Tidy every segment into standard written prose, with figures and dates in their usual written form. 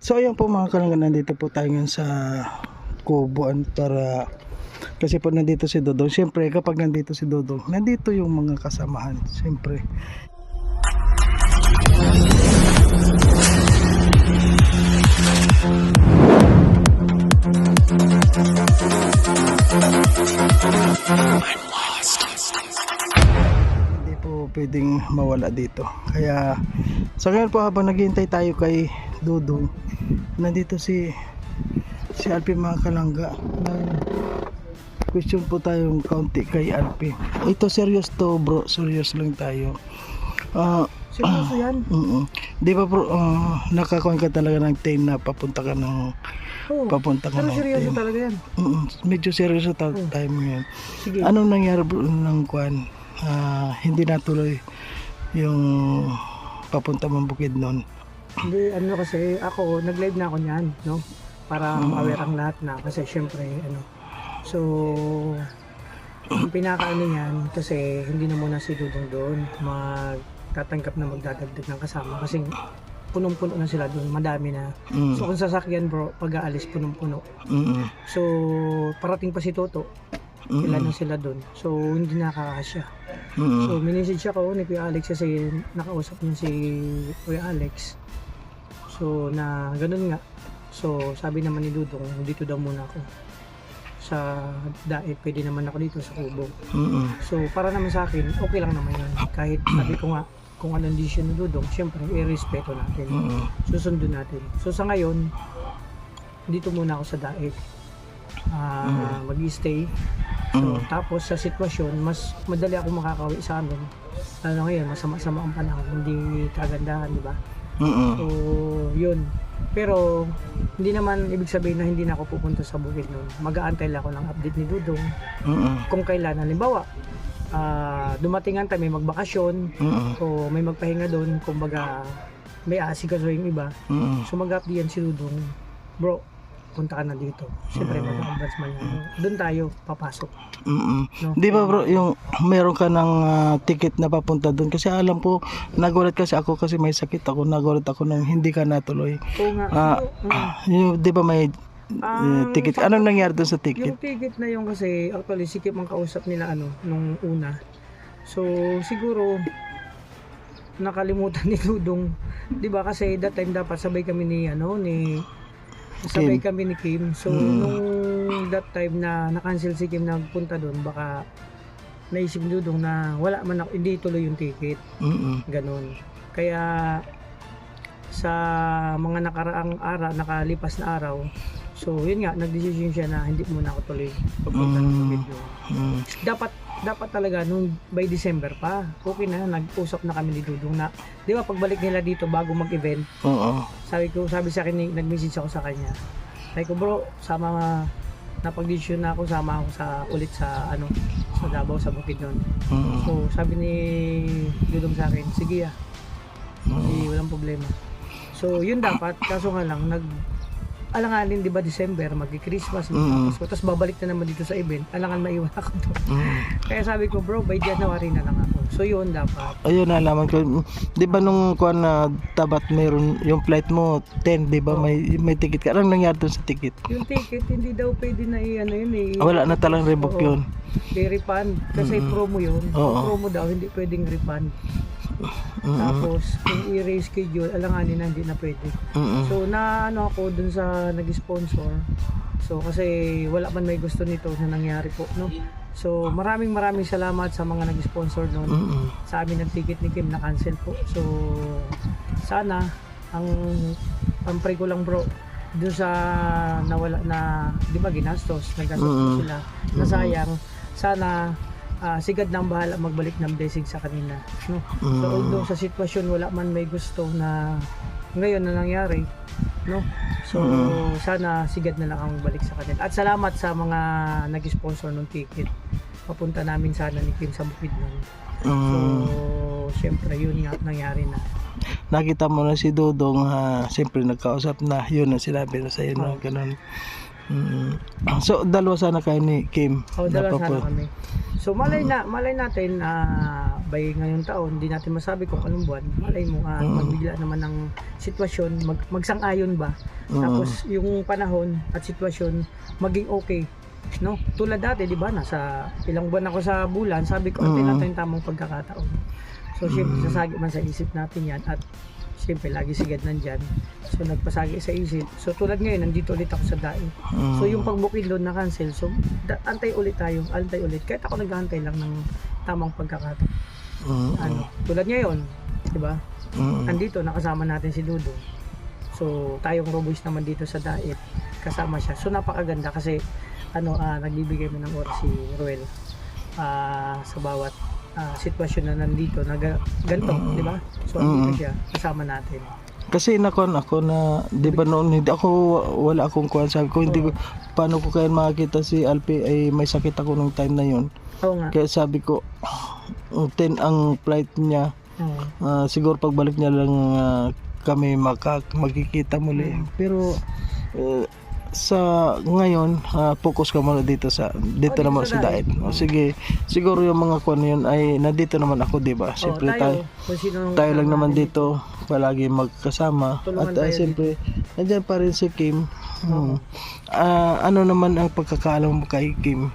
So ayan po mga kalangga, nandito po tayo ngayon sa kubuan para kasi po nandito si Dodong. Siyempre kapag nandito si Dodong, nandito yung mga kasamahan. Siyempre. Hindi po pwedeng mawala dito. Kaya sa ngayon po habang naghihintay tayo kay Dodong, nandito si Alpi mga kalangga. Question po tayong kaunti kay Alpi. Ito serious to bro, serious lang tayo. Seryoso yan? Di ba bro, nakakuha ka talaga ng time na papunta ka ng papunta ka Pero ng seryoso time. talaga yan. Medyo seryoso time ngayon. Sige. Anong nangyari bro ng kuan? Hindi natuloy yung papunta mong bukid noon. Hindi, ano kasi ako, nag-live na ako niyan, no? Para aware ang lahat na kasi syempre, ano. So, ang pinakaano niyan kasi hindi na muna si Dudong doon magtatanggap na magdadagdag ng kasama kasi punong-puno na sila doon, madami na. So kung sasakyan bro, pag aalis punong-puno. So parating pa si Toto, ilan na sila doon. So hindi nakakasya. So minisage ako ni Kuya Alex kasi nakausap niya si Kuya Alex. So na ganun nga. So sabi naman ni Dudong, dito daw muna ako sa daet, pwede naman ako dito sa kubo. So para naman sa akin, okay lang naman yun. Kahit sabi ko nga, kung anong decision ni Dudong, syempre i-respeto natin. Susundin natin. So sa ngayon, dito muna ako sa daet. Mag-stay. So tapos sa sitwasyon, mas madali ako makakauwi sa amin. Lalo ngayon, masama-sama ang panahon, hindi kagandahan, di ba? So yun. Pero hindi naman ibig sabihin na hindi na ako pupunta sa bukid noon. Mag-aantay lang ako ng update ni Dudong. Kung kailan, halimbawa, dumating ang time, may magbakasyon o may magpahinga doon, kumbaga may aasikaso yung iba. So mag-update yan si Dudong, bro, punta ka na dito. Siyempre mag-advance man yan. Doon tayo papasok. No? Di ba bro, yung meron ka ng ticket na papunta doon? Kasi alam po, nagulat kasi ako kasi may sakit ako. Nagulat ako nung hindi ka natuloy. Oo nga. Di ba may ticket? Anong nangyari doon sa ticket? Yung ticket na yung kasi actually sikip ang kausap nila nung una. So siguro nakalimutan ni Dudong. 'Di ba kasi that time dapat sabay kami ni Kim. So nung that time na na-cancel si Kim na punta doon, baka naisip ni Dudong na wala man ako, hindi tuloy yung ticket. Ganon. Kaya sa mga nakalipas na araw, so yun nga, nag-decision siya na hindi muna ako tuloy pagpunta ng video. Dapat talaga nung by December pa, okay na, nag-usap na kami ni Dudong na, di ba pagbalik nila dito bago mag-event, sabi sa akin, nag-message ako sa kanya. Sabi ko, bro, napag-decision na ako, sama ako ulit sa Davao, sa bukid nun. So sabi ni Dudong sa akin, sige walang problema. So yun dapat, kaso nga lang alanganin, di ba, December, mag-Christmas, tapos babalik na naman dito sa event, alangan maiwan ako doon. Kaya sabi ko, bro, by January na lang ako. So yun dapat. Ayun, nalaman ko. Di ba nung kuan na tabat mayroon yung flight mo 10, di ba may ticket ka? Anong nangyari doon sa ticket? Yung ticket, hindi daw pwede na wala na talang rebook yun. I-refund. Kasi promo yun. Promo daw, hindi pwedeng refund. Tapos kung i-reschedule, alanganin na hindi na pwede. So ako dun sa nag-sponsor. So kasi wala man may gusto nito na nangyari po, no? So maraming salamat sa mga nag-sponsor noon. Sa amin ng ticket ni Kim na cancel po. So sana ang pray ko lang bro, dun sa nawala na, di ba, ginastos, naggastos sila, nasayang, sana sigad nang bahala magbalik ng blessing sa kanila, no? So although sa sitwasyon wala man may gusto na ngayon na nangyari, no? So sana sigad na lang ang magbalik sa kanila. At salamat sa mga nag-sponsor ng ticket. Papunta namin sana ni Kim sa bukid nun. So syempre yun nga nangyari na. Nakita mo na si Dudong, siyempre nagkausap na, yun ang sinabi na sa'yo na ganun. So, dalawa sana kayo ni Kim. Dalawa sana Napapun- kami. So malay natin by ngayong taon, hindi natin masabi kung anong buwan. Malay mo magbigla naman ng sitwasyon, magsang-ayon ba? Tapos yung panahon at sitwasyon maging okay. No? Tulad dati, 'di ba? Nasa ilang buwan ako sa bulan, sabi ko antay natin yung tamang pagkakataon. So syempre sasagi man sa isip natin 'yan at syempre lagi sigad nandyan. So nagpasagi sa isip. So tulad ngayon, nandito ulit ako sa daig. So yung pagbukid doon na cancel. So antay ulit. Kahit ako nag-aantay lang ng tamang pagkakataon. Tulad ngayon, di ba? Andito, nakasama natin si Dudo. So tayong Roboys naman dito sa daig, kasama siya. So napakaganda kasi nagbibigay mo ng oras si Ruel sa bawat sitwasyon na nandito na ganito, di ba? So andito siya, kasama natin. Kasi nakon ako na, di ba noon, wala akong kuwan. Sabi ko, hindi ko, paano ko kaya makakita si Alpi, ay may sakit ako nung time na yun. Oo nga. Kaya sabi ko, 10 ang flight niya. Siguro pagbalik niya lang kami magkikita muli. Pero sa ngayon, focus ka muna dito naman sa diet. Sige, siguro yung mga kuwan yun ay nandito naman ako, di ba? Siyempre tayo lang naman dito palagi magkasama. Tulungan At tayo siyempre nandiyan pa rin si Kim. Ano naman ang pagkakaalam mo kay Kim?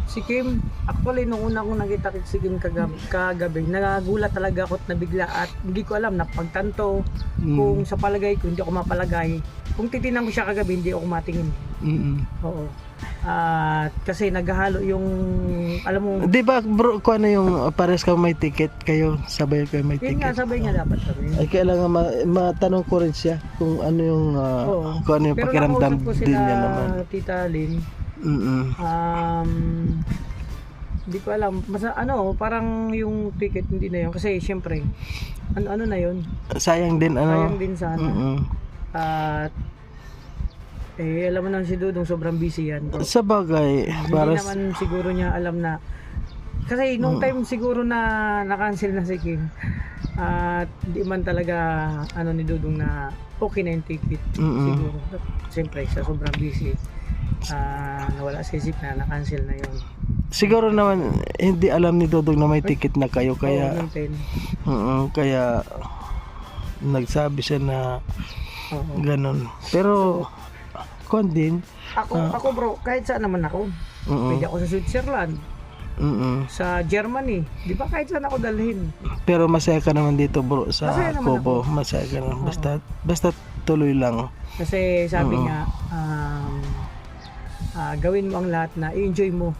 Si Kim, actually nung una kong nakita si Kim kagabi, nagulat talaga ako at nabigla at hindi ko alam na pagtanto kung sa palagay ko hindi ako mapalagay. Kung titingnan ko siya kagabi, hindi ako matingin. Oo. Kasi naghahalo yung, alam mo, di ba bro, kung ano yung pares ka may ticket kayo, sabay kayo may yun nga, ticket. sabay nga dapat kami. Ay kailangan matanong ko rin siya kung ano yung kung ano yung Pero pakiramdam nakausap ko din sila, niya naman. Tita Lynn. Hindi ko alam. Parang yung ticket hindi na yun. Kasi syempre, ano na yun. Sayang din Sayang din sana. At alam mo naman si Dudong sobrang busy yan. Sa bagay, Hindi naman siguro niya alam na kasi nung time siguro na na-cancel na si Kim at di man talaga ni Dudong na okay na yung ticket siguro. Siyempre siya sobrang busy. Nawala sa isip na na-cancel na yun. Siguro naman hindi alam ni Dudong na may ticket na kayo kaya kaya nagsabi siya na ganun. Pero kon din ako bro, kahit saan naman ako. Pwede ako sa Switzerland, sa Germany, di ba kahit saan ako dalhin. Pero masaya ka naman dito bro sa Masaya naman Kubo. ako. Masaya ka naman. Basta tuloy lang. Kasi sabi nga gawin mo ang lahat na i-enjoy mo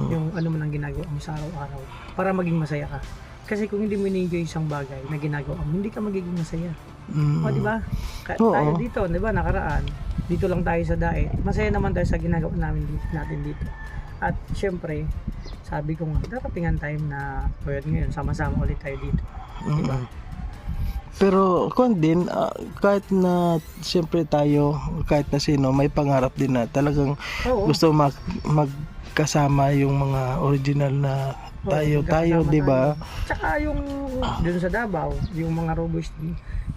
yung ano man ang ginagawa mo sa araw-araw para maging masaya ka. Kasi kung hindi mo i-enjoy isang bagay na ginagawa mo, hindi ka magiging masaya. O di ba? Tayo dito, di ba, nakaraan. Dito lang tayo sa daet. Masaya naman tayo sa ginagawa natin dito. At syempre, sabi ko nga, darating ang time na ngayon, sama-sama ulit tayo dito. Di ba? Pero kung din, kahit na siyempre tayo, kahit na sino, may pangarap din na talagang gusto magkasama yung mga original na tayo, di ba? Tsaka yung dun sa Davao, yung mga Roboys,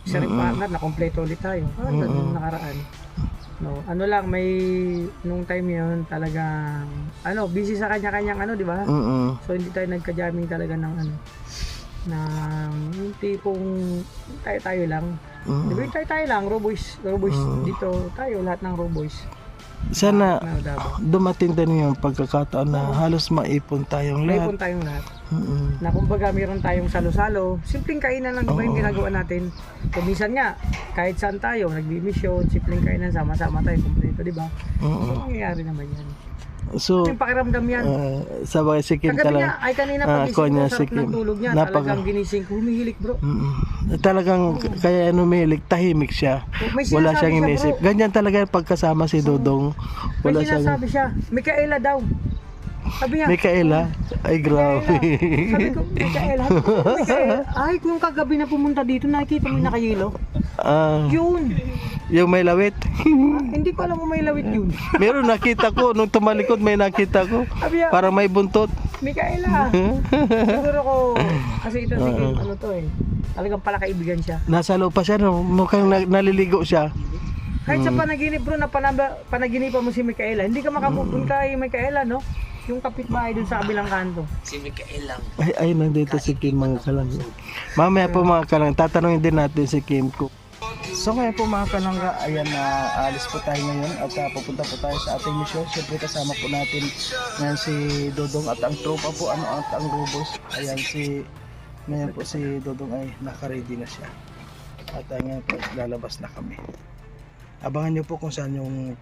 isa rin partner na kompleto ulit tayo. Ganun nakaraan. No, may nung time yun talagang busy sa kanya-kanyang di ba? So hindi tayo nagka-jamming talaga ng yung tipong tayo lang. Di ba tayo lang, Roboys dito tayo, lahat ng Roboys. Sana dumating din yung pagkakataon na halos maipon tayong lahat. Maipon tayong lahat. Na kumbaga mayroon tayong salo-salo. Simpleng kainan lang diba yung ginagawa natin. Kung minsan nga, kahit saan tayo, nagbi-mission, simpleng kainan, sama-sama tayo, kumpleto, diba? So, mangyayari naman yan. So, yung pakiramdam yan. Sabay si Kim talaga. Kanina pagising ko, sarap ng tulog niya. Talagang ginising ko, humihilik bro. Talagang kaya humihilik, tahimik siya. Wala siyang inisip. Ganyan talaga pagkasama si Dudong. May sinasabi siya, Micaela daw. Sabi niya, Micaela? Ay grabe. Sabi ko, Micaela. Ay, kung kagabi na pumunta dito, nakikita mo yung nakayilo. Yun. Yung may lawit? Hindi ko alam kung may lawit yun. Meron nakita ko, nung tumalikod may nakita ko. Parang may buntot. Micaela. Siguro ko, kasi ito talagang palakaibigan siya. Nasa loob pa siya, no? Mukhang naliligo siya. Kahit sa panaginip bro na panaginipan mo si Micaela, hindi ka makapupunta kay Micaela, no? Yung kapitbahay dun sa kabilang kanto. Si Mikael lang. Ay, nandito si Kim mga kalangga. Mamaya po mga kalangga, tatanungin din natin si Kim ko. So ngayon po mga kalangga, ayan na alis po tayo ngayon at pupunta po tayo sa ating mission. Siyempre kasama po natin ngayon si Dodong at ang tropa po, at ang robos. Ayan ngayon po si Dodong ay naka-ready na siya. At ngayon po lalabas na kami. Abangan nyo po kung saan yung